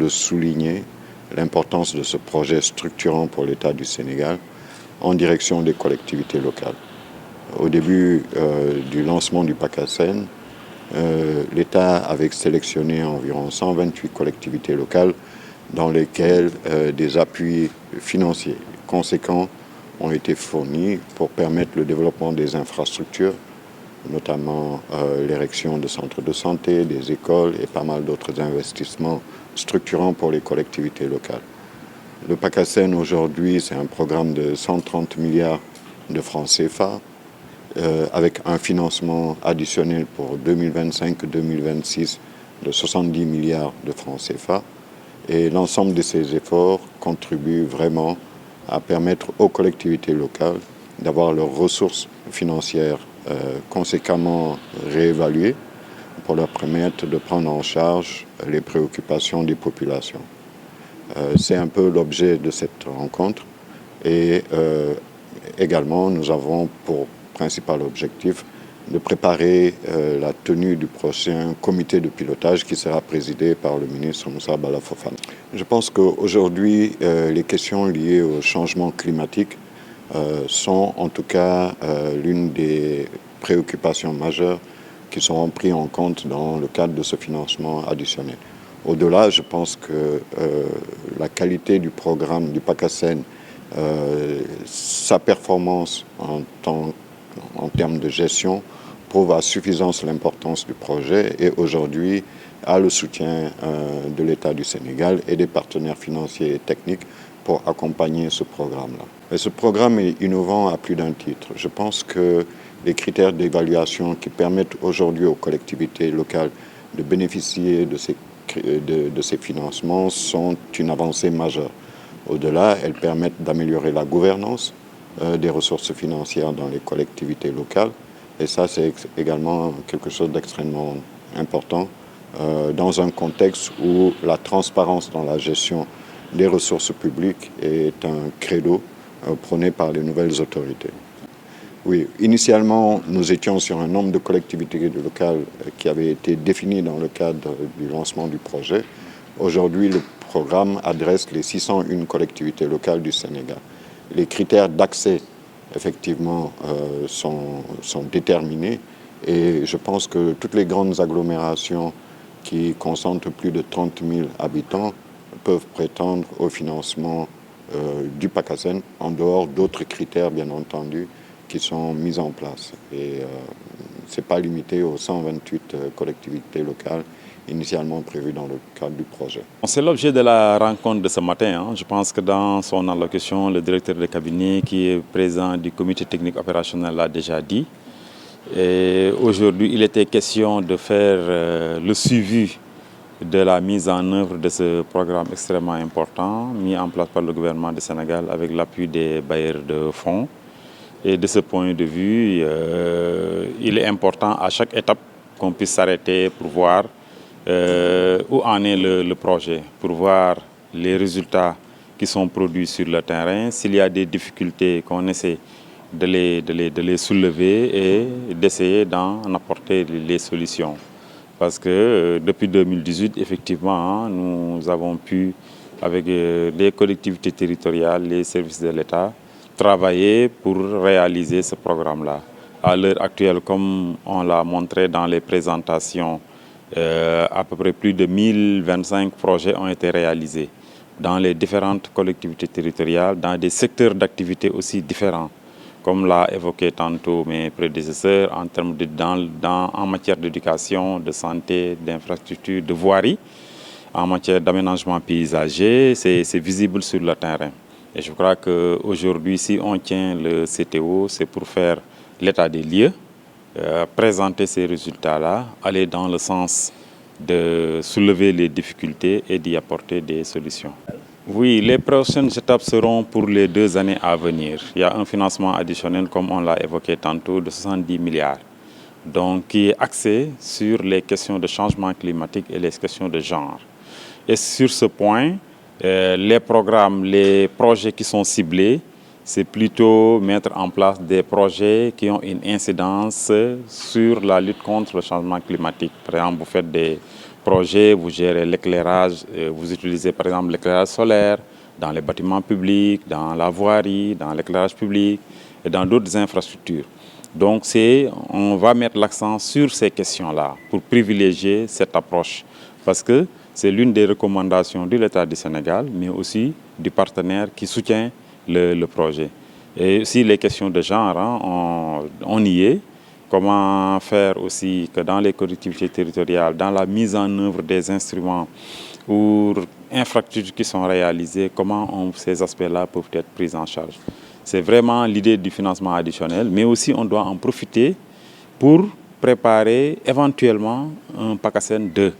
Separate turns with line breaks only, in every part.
de souligner l'importance de ce projet structurant pour l'État du Sénégal en direction des collectivités locales. Au début du lancement du PACASEN, l'État avait sélectionné environ 128 collectivités locales dans lesquelles des appuis financiers conséquents ont été fournis pour permettre le développement des infrastructures, notamment l'érection de centres de santé, des écoles et pas mal d'autres investissements structurants pour les collectivités locales. Le PACASEN aujourd'hui, c'est un programme de 130 milliards de francs CFA, avec un financement additionnel pour 2025-2026 de 70 milliards de francs CFA. Et l'ensemble de ces efforts contribuent vraiment à permettre aux collectivités locales d'avoir leurs ressources financières conséquemment réévaluées pour leur permettre de prendre en charge les préoccupations des populations. C'est un peu l'objet de cette rencontre et également nous avons pour principal objectif de préparer la tenue du prochain comité de pilotage qui sera présidé par le ministre Moussa Bala Fofana. Je pense qu'aujourd'hui, les questions liées au changement climatique sont en tout cas l'une des préoccupations majeures qui seront prises en compte dans le cadre de ce financement additionnel. Au-delà, je pense que la qualité du programme du PACASEN, sa performance en termes de gestion, prouve à suffisance l'importance du projet et aujourd'hui a le soutien de l'État du Sénégal et des partenaires financiers et techniques pour accompagner ce programme-là. Et ce programme est innovant à plus d'un titre. Je pense que les critères d'évaluation qui permettent aujourd'hui aux collectivités locales de bénéficier de ces financements sont une avancée majeure. Au-delà, elles permettent d'améliorer la gouvernance des ressources financières dans les collectivités locales. Et ça, c'est également quelque chose d'extrêmement important dans un contexte où la transparence dans la gestion des ressources publiques est un credo prôné par les nouvelles autorités. Oui, initialement, nous étions sur un nombre de collectivités locales qui avait été défini dans le cadre du lancement du projet. Aujourd'hui, le programme adresse les 601 collectivités locales du Sénégal. Les critères d'accès, effectivement, sont déterminés et je pense que toutes les grandes agglomérations qui concentrent plus de 30 000 habitants peuvent prétendre au financement du PACASEN en dehors d'autres critères, bien entendu, qui sont mis en place. Et ce n'est pas limité aux 128 collectivités locales initialement prévues dans le cadre du projet.
C'est l'objet de la rencontre de ce matin. Je pense que dans son allocution, le directeur de cabinet qui est président du comité technique opérationnel l'a déjà dit. Et aujourd'hui, il était question de faire le suivi de la mise en œuvre de ce programme extrêmement important mis en place par le gouvernement du Sénégal avec l'appui des bailleurs de fonds. Et de ce point de vue, il est important à chaque étape qu'on puisse s'arrêter pour voir où en est le projet, pour voir les résultats qui sont produits sur le terrain, s'il y a des difficultés qu'on essaie de les soulever et d'essayer d'en apporter les solutions. Parce que depuis 2018, effectivement, nous avons pu, avec les collectivités territoriales, les services de l'État, travailler pour réaliser ce programme-là. À l'heure actuelle, comme on l'a montré dans les présentations, à peu près plus de 1025 projets ont été réalisés dans les différentes collectivités territoriales, dans des secteurs d'activité aussi différents, comme l'a évoqué tantôt mes prédécesseurs, en termes en matière d'éducation, de santé, d'infrastructure, de voirie, en matière d'aménagement paysager, c'est visible sur le terrain. Et je crois qu'aujourd'hui, si on tient le CTO, c'est pour faire l'état des lieux, présenter ces résultats-là, aller dans le sens de soulever les difficultés et d'y apporter des solutions. Oui, les prochaines étapes seront pour les 2 années à venir. Il y a un financement additionnel, comme on l'a évoqué tantôt, de 70 milliards, donc qui est axé sur les questions de changement climatique et les questions de genre. Et sur ce point, les programmes, les projets qui sont ciblés, c'est plutôt mettre en place des projets qui ont une incidence sur la lutte contre le changement climatique. Par exemple, vous faites des projet, vous gérez l'éclairage, vous utilisez par exemple l'éclairage solaire dans les bâtiments publics, dans la voirie, dans l'éclairage public et dans d'autres infrastructures. Donc on va mettre l'accent sur ces questions-là pour privilégier cette approche parce que c'est l'une des recommandations de l'État du Sénégal, mais aussi du partenaire qui soutient le projet. Et aussi les questions de genre, hein, on y est. Comment faire aussi que dans les collectivités territoriales, dans la mise en œuvre des instruments ou infrastructures qui sont réalisées, comment ces aspects-là peuvent être pris en charge. C'est vraiment l'idée du financement additionnel, mais aussi on doit en profiter pour préparer éventuellement un PACASEN 2.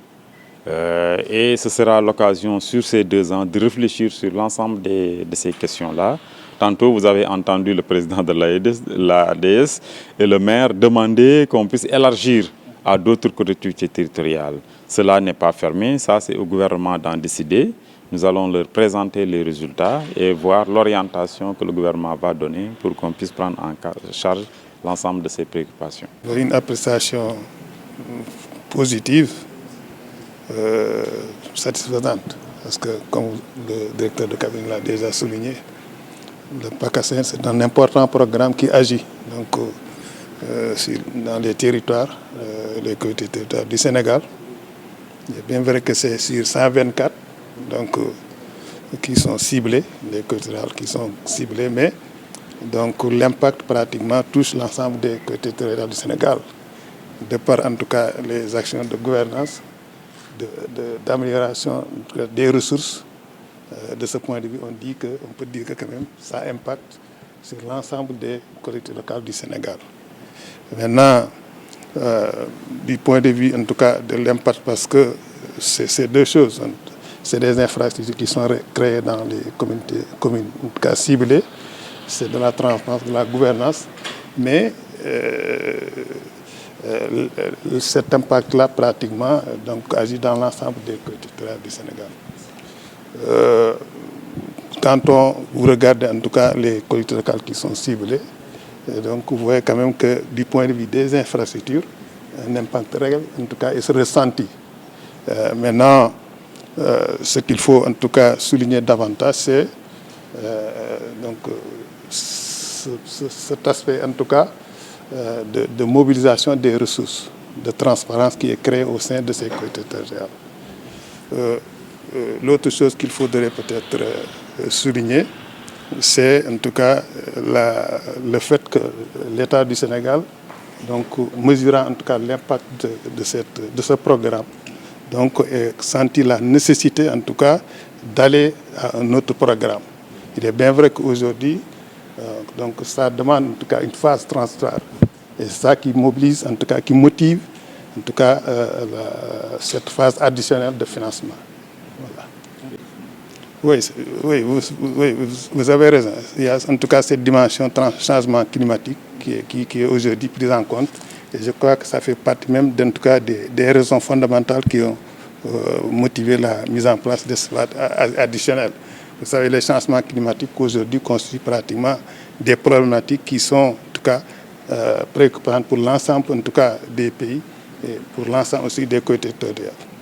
Et ce sera l'occasion sur ces 2 ans de réfléchir sur l'ensemble de ces questions-là. Tantôt, vous avez entendu le président de l'ADS et le maire demander qu'on puisse élargir à d'autres collectivités territoriales. Cela n'est pas fermé, ça c'est au gouvernement d'en décider. Nous allons leur présenter les résultats et voir l'orientation que le gouvernement va donner pour qu'on puisse prendre en charge l'ensemble de ces préoccupations.
Une appréciation positive, satisfaisante, parce que comme le directeur de cabinet l'a déjà souligné, le PACASEN, c'est un important programme qui agit donc, dans les territoires, les collectivités territoriales du Sénégal. Il est bien vrai que c'est sur 124 donc, qui sont ciblés, les collectivités qui sont ciblés, mais donc l'impact pratiquement touche l'ensemble des collectivités territoriales du Sénégal, de par en tout cas les actions de gouvernance, d'amélioration des ressources. De ce point de vue, on peut dire que quand même ça impacte sur l'ensemble des collectivités locales du Sénégal. Maintenant, du point de vue en tout cas de l'impact, parce que c'est 2 choses. C'est des infrastructures qui sont créées dans les communes en tout cas ciblées. C'est de la transparence, de la gouvernance, mais cet impact-là pratiquement donc, agit dans l'ensemble des collectivités du Sénégal. Quand vous regardez en tout cas les collectivités locales qui sont ciblées, donc vous voyez quand même que du point de vue des infrastructures, un impact réel en tout cas est ressenti. Maintenant, ce qu'il faut en tout cas souligner davantage, c'est donc cet aspect en tout cas de mobilisation des ressources, de transparence qui est créé au sein de ces collectivités territoriales. L'autre chose qu'il faudrait peut-être souligner, c'est en tout cas le fait que l'État du Sénégal, donc mesurant en tout cas l'impact de ce programme, donc ait senti la nécessité en tout cas d'aller à un autre programme. Il est bien vrai qu'aujourd'hui, donc ça demande en tout cas une phase transitoire, et c'est ça qui mobilise, en tout cas qui motive en tout cas cette phase additionnelle de financement. Voilà. Oui, vous avez raison. Il y a en tout cas cette dimension changement climatique qui est aujourd'hui prise en compte. Et je crois que ça fait partie même en tout cas des raisons fondamentales qui ont motivé la mise en place de ce phase additionnel. Vous savez, les changements climatiques aujourd'hui constituent pratiquement des problématiques qui sont en tout cas préoccupantes pour l'ensemble en tout cas des pays et pour l'ensemble aussi des collectivités territoriales.